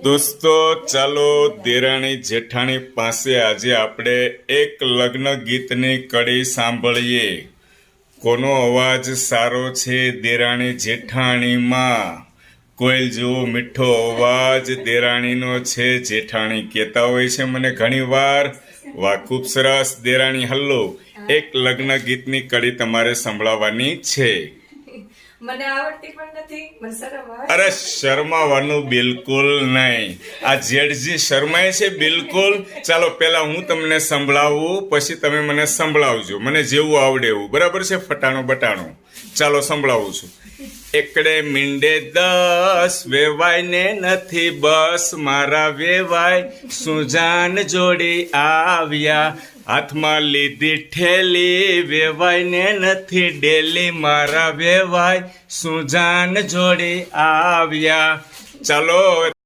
દોસ્તો ચાલો દેરાણી જેઠાણી પાસે આજે આપણે એક લગ્ન ગીતની કડી સાંભળીએ. કોનો અવાજ સારો છે દેરાણી જેઠાણીમાં? કોઈલ જેવો મીઠો અવાજ દેરાણીનો છે, જેઠાણી કહેતા હોય છે મને ઘણીવાર. વાહ, ખૂબ સરસ દેરાણી. હલ્લો, એક લગ્ન ગીતની કડી તમારે સંભળાવવાની છે. મને આવડતી પણ નથી, મને શરમ આવે. અરે શરમાવાનું બિલકુલ નહીં. આ જેઠજી શરમાય છે બિલકુલ. ચાલો પહેલા હું તમને સંભળાવું, પછી તમે મને સંભળાવજો, મને જેવું આવડે એવું. બરાબર છે? ફટાણો બટાણો. ચાલો સંભળાવું છું. એકડે મીંડે 10 વેવાય ને નથી બસ, મારા વેવાય સુજાન જોડી આવ્યા. હાથમાં લીધી ઠેલી, વેવાય ને નથી ડેલી, મારા વેવાય સુજાન જોડી આવ્યા. ચાલો